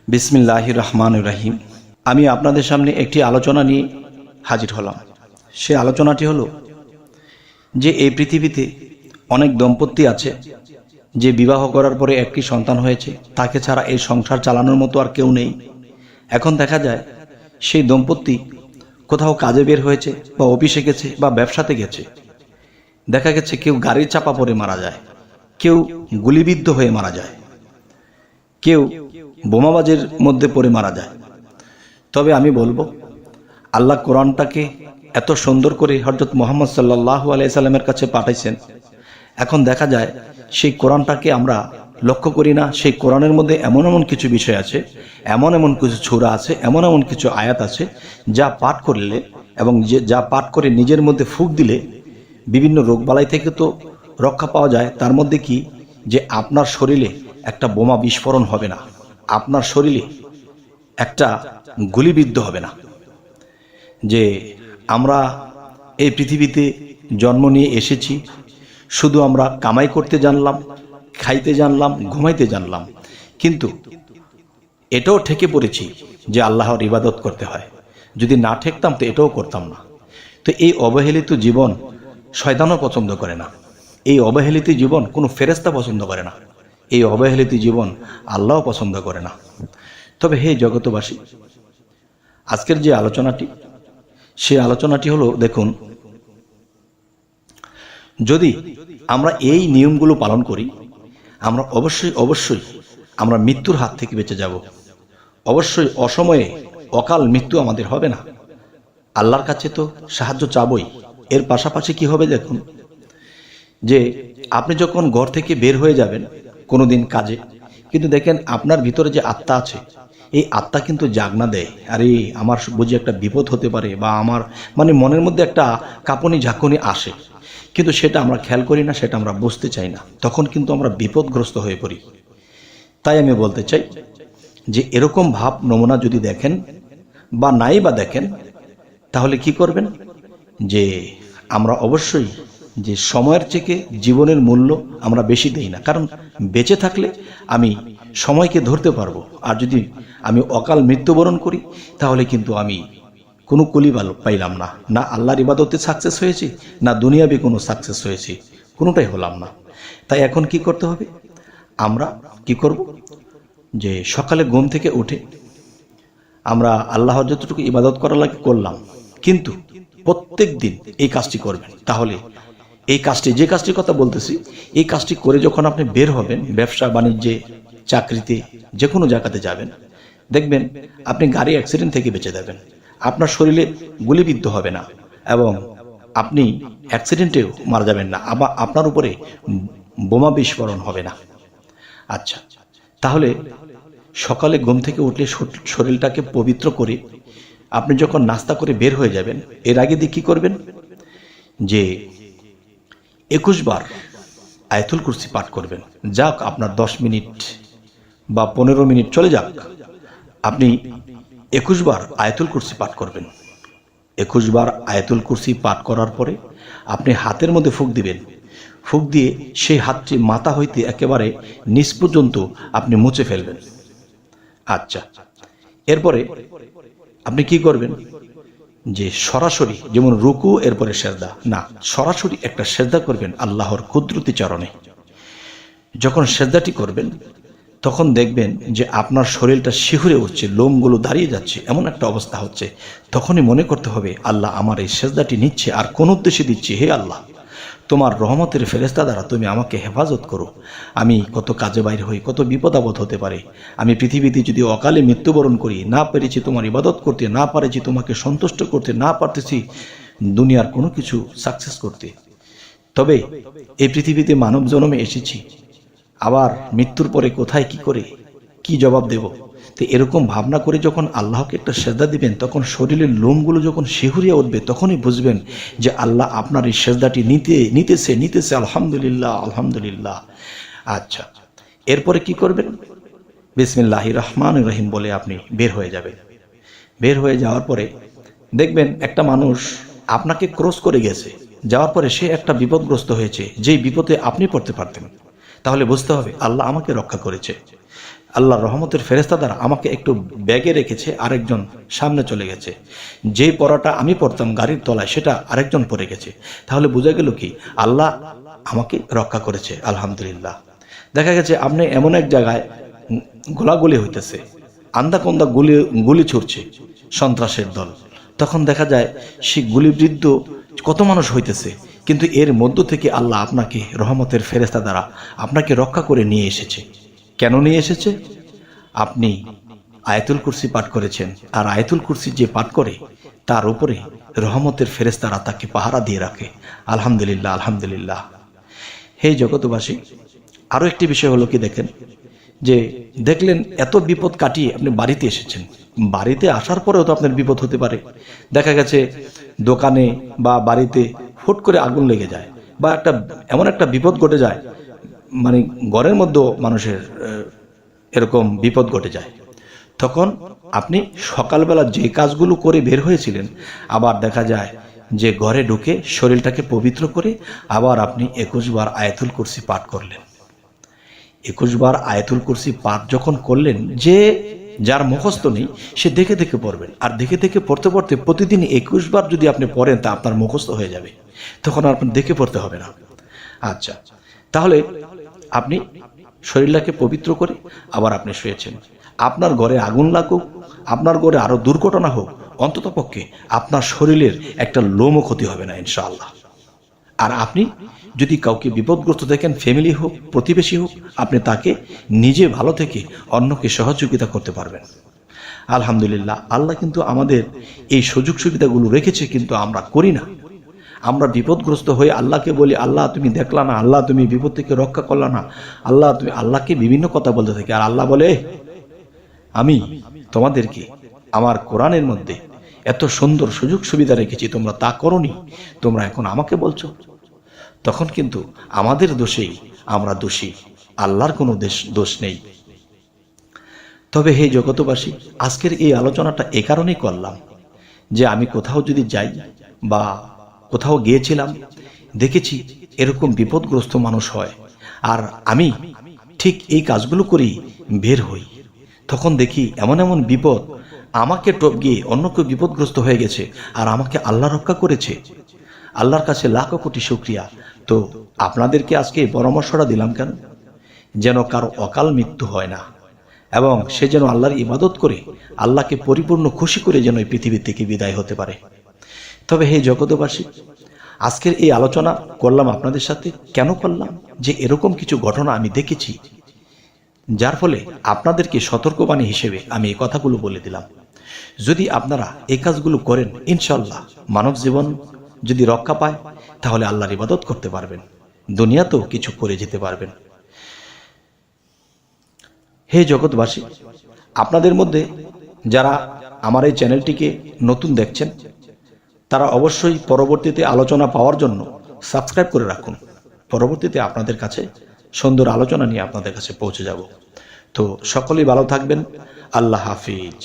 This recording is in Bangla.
বিসমিল্লাহির রহমানির রহিম। আমি আপনাদের সামনে একটি আলোচনা নিয়ে হাজির হলাম। সে আলোচনাটি হলো যে এই পৃথিবীতে অনেক দম্পতি আছে যে বিবাহ করার পরে একটি সন্তান হয়েছে, তাকে ছাড়া এই সংসার চালানোর মতো আর কেউ নেই। এখন দেখা যায় সেই দম্পতি কোথাও কাজে বের হয়েছে বা অফিসে গেছে বা ব্যবসাতে গেছে, দেখা গেছে কেউ গাড়ির চাপা পড়ে মারা যায়, কেউ গুলিবিদ্ধ হয়ে মারা যায়, কেউ বোমাবাজের মধ্যে পড়ে মারা যায়। তবে আমি বলবো, আল্লাহ কোরআনটাকে এত সুন্দর করে হযরত মুহাম্মদ সাল্লাল্লাহু আলাইহি সাল্লামের কাছে পাঠাইছেন। এখন দেখা যায় সেই কোরআনটাকে আমরা লক্ষ্য করি না। সেই কোরআনের মধ্যে এমন এমন কিছু বিষয় আছে, এমন এমন কিছু সূরা আছে, এমন এমন কিছু আয়াত আছে যা পাঠ করলে এবং যা পাঠ করে নিজের মধ্যে ফুঁক দিলে বিভিন্ন রোগবালাই থেকে তো রক্ষা পাওয়া যায়। তার মধ্যে কি যে আপনার শরীরে একটা বোমা বিস্ফোরণ হবে না, আপনার শরীরে একটা গুলিবিদ্ধ হবে না। যে আমরা এই পৃথিবীতে জন্ম নিয়ে এসেছি, শুধু আমরা কামাই করতে জানলাম, খাইতে জানলাম, ঘুমাইতে জানলাম, কিন্তু এটাও ঠেকে পড়েছি যে আল্লাহর ইবাদত করতে হয়। যদি না ঠেকতাম তো এটাও করতাম না। তো এই অবহেলিত জীবন শয়তানও পছন্দ করে না, এই অবহেলিত জীবন কোনো ফেরেশতা পছন্দ করে না, এই অবহেলিত জীবন আল্লাহও পছন্দ করে না। তবে হে জগতবাসী, আজকের যে আলোচনাটি, সেই আলোচনাটি হলো, দেখুন, যদি আমরা এই নিয়মগুলো পালন করি, আমরা অবশ্যই আমরা মৃত্যুর হাত থেকে বেঁচে যাব। অবশ্যই অসময়ে অকাল মৃত্যু আমাদের হবে না। আল্লাহর কাছে তো সাহায্য চাবই। এর পাশাপাশি কি হবে দেখুন, যে আপনি যখন ঘর থেকে বের হয়ে যাবেন কোনো দিন কাজে, কিন্তু দেখেন আপনার ভিতরে যে আত্মা আছে, এই আত্মা কিন্তু জাগনা দেয়, আরে আমার বুঝি একটা বিপদ হতে পারে, বা আমার মনের মধ্যে একটা কাঁপুনি ঝাঁকুনি আসে, কিন্তু সেটা আমরা খেয়াল করি না, সেটা আমরা বুঝতে চাই না। তখন কিন্তু আমরা বিপদগ্রস্ত হয়ে পড়ি। তাই আমি বলতে চাই যে এরকম ভাব নমুনা যদি দেখেন বা নাই বা দেখেন, তাহলে কি করবেন, যে আমরা অবশ্যই যে সময়ের থেকে জীবনের মূল্য আমরা বেশি দেই না। কারণ বেঁচে থাকলে আমি সময়কে ধরতে পারবো, আর যদি আমি অকাল মৃত্যুবরণ করি তাহলে কিন্তু আমি কোনো কুলি পাইলাম না, না আল্লাহর ইবাদতে সাকসেস হয়েছি, না দুনিয়াবি কোনো সাকসেস হয়েছি, কোনোটাই হলাম না। তাই এখন কি করতে হবে, আমরা কি করব, যে সকালে ঘুম থেকে উঠে আমরা আল্লাহর যতটুকু ইবাদত করা লাগে করলাম, কিন্তু প্রত্যেক দিন এই কাজটি করবেন। তাহলে এই কাজটি, যে কাজটির কথা বলতেছি, এই কাজটি করে যখন আপনি বের হবেন, ব্যবসা বাণিজ্যে, চাকরিতে, যে কোনো জায়গাতে যাবেন, দেখবেন আপনি গাড়ি অ্যাক্সিডেন্ট থেকে বেঁচে যাবেন, আপনার শরীরে গুলিবিদ্ধ হবে না, এবং আপনি অ্যাক্সিডেন্টেও মারা যাবেন না, আবার আপনার উপরে বোমা বিস্ফোরণ হবে না। আচ্ছা, তাহলে সকালে ঘুম থেকে উঠলে শরীরটাকে পবিত্র করে আপনি যখন নাস্তা করে বের হয়ে যাবেন, এর আগে দিয়ে কী করবেন, যে 21 বার আয়াতুল কুরসি পাঠ করবেন। যাক আপনার 10 মিনিট বা 15 মিনিট চলে যাক, আপনি 21 বার আয়াতুল কুরসি পাঠ করবেন। 21 বার আয়াতুল কুরসি পাঠ করার পরে আপনি হাতের মধ্যে ফুঁক দিবেন। ফুঁক দিয়ে সেই হাতটি মাথা হইতে একেবারে নিচ পর্যন্ত আপনি মুছে ফেলবেন। আচ্ছা, এরপরে আপনি কি করবেন, যে সরাসরি, যেমন রুকু এরপরে সেজদা না, সরাসরি একটা সেজদা করবেন আল্লাহর কুদরতি চরণে। যখন সেজদাটি করবেন তখন দেখবেন যে আপনার শরীরটা শিহরে উঠছে, লোমগুলো দাঁড়িয়ে যাচ্ছে, এমন একটা অবস্থা হচ্ছে। তখনই মনে করতে হবে, আল্লাহ আমার এই সেজদাটি নিচ্ছে আর কোন উদ্দেশ্যে দিচ্ছে, হে আল্লাহ, তোমার রহমতের ফেরেশতা দ্বারা তুমি আমাকে হেফাজত করো। আমি কত কাজে বাইরে হই, কত বিপদ আপদ হতে পারে, আমি পৃথিবীতে যদি অকালে মৃত্যুবরণ করি, না পেরেছি তোমার ইবাদত করতে, না পারেছি তোমাকে সন্তুষ্ট করতে, না পারতেছি দুনিয়ার কোনো কিছু সাকসেস করতে, তবে এই পৃথিবীতে মানব জন্মে এসেছি, আবার মৃত্যুর পরে কোথায় কি করে কি জবাব দেব। তো এরকম ভাবনা করে যখন আল্লাহকে একটা সেজদা দিবেন, তখন শরীরের লোমগুলো যখন শিহরিয়া উঠবে, তখনই বুঝবেন যে আল্লাহ আপনার এই সেজদাটি নিতেছে। আলহামদুলিল্লাহ, আলহামদুলিল্লাহ। আচ্ছা, এরপরে কি করবেন, বিসমিল্লাহির রহমানির রহিম বলে আপনি বের হয়ে যাবেন। বের হয়ে যাওয়ার পরে দেখবেন একটা মানুষ আপনাকে ক্রস করে গেছে, যাওয়ার পরে সে একটা বিপদগ্রস্ত হয়েছে, যেই বিপদে আপনি পড়তে পারতেন। তাহলে বুঝতে হবে আল্লাহ আমাকে রক্ষা করেছে। আল্লাহর রহমতের ফেরেশতা দ্বারা আমাকে একটু ব্যাগে রেখেছে, আরেকজন সামনে চলে গেছে। যেই পড়াটা আমি পড়তাম গাড়ির তলায় সেটা আরেকজন পড়ে গেছে। তাহলে বোঝা গেল কি আল্লাহ আমাকে রক্ষা করেছে, আলহামদুলিল্লাহ। দেখা গেছে আপনি এমন এক জায়গায় গোলাগুলি হইতেছে, আন্দাকন্দা গুলি ছুটছে সন্ত্রাসের দল, তখন দেখা যায় সে গুলিবিদ্ধ কত মানুষ হইতেছে, কিন্তু এর মধ্য থেকে আল্লাহ আপনাকে রহমতের ফেরেশতা দ্বারা আপনাকে রক্ষা করে নিয়ে এসেছে। কেন নিয়ে এসেছে? আপনি আয়াতুল কুরসি পাঠ করেছেন, আর আয়াতুল কুরসি যে পাঠ করে তার উপরে রহমতের ফেরেশতারা তাকে পাহারা দিয়ে রাখে। আলহামদুলিল্লাহ, আলহামদুলিল্লাহ। হে জগতবাসী, আরও একটি বিষয় হলো কি দেখেন, যে দেখলেন এত বিপদ কাটিয়ে আপনি বাড়িতে এসেছেন, বাড়িতে আসার পরেও তো আপনার বিপদ হতে পারে। দেখা গেছে দোকানে বা বাড়িতে হুট করে আগুন লেগে যায়, বা এমন একটা বিপদ ঘটে যায়, মানে ঘরের মধ্যেও মানুষের এরকম বিপদ ঘটে যায়। তখন আপনি সকালবেলা যে কাজগুলো করে বের হয়েছিলেন, আবার দেখা যায় যে ঘরে ঢুকে শরীরটাকে পবিত্র করে আবার আপনি 21 বার আয়াতুল কুরসি পাঠ করলেন। 21 বার আয়াতুল কুরসি পাঠ যখন করলেন, যে যার মুখস্থ নেই সে দেখে দেখে পড়বেন, আর দেখে দেখে পড়তে পড়তে প্রতিদিন 21 বার যদি আপনি পড়েন তা আপনার মুখস্থ হয়ে যাবে, তখন আর আপনি দেখে পড়তে হবে না। আচ্ছা, তাহলে আপনি শরীরটাকে পবিত্র করে আবার আপনি শুয়েছেন। আপনার ঘরে আগুন লাগুক, আপনার ঘরে আরো দুর্ঘটনা হোক, অন্তত পক্ষে আপনার শরীরের একটা লোমও ক্ষতি হবে না ইনশাআল্লাহ। আর আপনি যদি কাউকে বিপদগ্রস্ত দেখেন, ফ্যামিলি হোক, প্রতিবেশী হোক, আপনি তাকে নিজে ভালো থেকে অন্যকে সহযোগিতা করতে পারবেন। আলহামদুলিল্লাহ, আল্লাহ কিন্তু আমাদের এই সুযোগ সুবিধাগুলো রেখেছে, কিন্তু আমরা করি না। আমরা বিপদগ্রস্ত হয়ে আল্লাহকে বলি, আল্লাহ তুমি দেখলা না, আল্লাহ তুমি বিপদ থেকে রক্ষা করলা না, আল্লাহ তুমি, আল্লাহকে বিভিন্ন কথা বলতে থাকি। আর আল্লাহ বলে, আমি তোমাদেরকে আমার কোরআনের মধ্যে এত সুন্দর সুযোগ সুবিধা রেখেছি, তোমরা তা করোনি, তোমরা এখন আমাকে বলছো। তখন কিন্তু আমাদের দোষেই আমরা দোষী, আল্লাহর কোনো দোষ নেই। তবে হে জগতবাসী, আজকের এই আলোচনাটা এ কারণেই করলাম যে আমি কোথাও যদি যাই বা কোথাও গিয়েছিলাম, দেখেছি এরকম বিপদগ্রস্ত মানুষ হয়, আর আমি ঠিক এই কাজগুলো করেই বের হই। তখন দেখি এমন এমন বিপদ আমাকে টপ গিয়ে অন্য কেউ বিপদগ্রস্ত হয়ে গেছে, আর আমাকে আল্লাহ রক্ষা করেছে। আল্লাহর কাছে লাখো কোটি শুকরিয়া। তো আপনাদেরকে আজকে এই পরামর্শটা দিলাম কেন? যেন কারো অকাল মৃত্যু হয় না, এবং সে যেন আল্লাহর ইবাদত করে আল্লাহকে পরিপূর্ণ খুশি করে যেন এই পৃথিবী থেকে বিদায় হতে পারে। তবে হে জগতবাসী, আজকের এই আলোচনা করলাম আপনাদের সাথে, কেন করলাম? যে এরকম কিছু ঘটনা আমি দেখেছি, যার ফলে আপনাদেরকে সতর্কবাণী হিসেবে আমি এই কথাগুলো বলে দিলাম। যদি আপনারা এই কাজগুলো করেন, ইনশাল্লাহ মানব জীবন যদি রক্ষা পায়, তাহলে আল্লাহর ইবাদত করতে পারবেন, দুনিয়াতেও কিছু করে যেতে পারবেন। হে জগৎবাসী, আপনাদের মধ্যে যারা আমার এই চ্যানেলটিকে নতুন দেখছেন, তারা অবশ্যই পরবর্তীতে আলোচনা পাওয়ার জন্য সাবস্ক্রাইব করে রাখুন। পরবর্তীতে আপনাদের কাছে সুন্দর আলোচনা নিয়ে আপনাদের কাছে পৌঁছে যাব। তো সকলেই ভালো থাকবেন। আল্লাহ হাফিজ।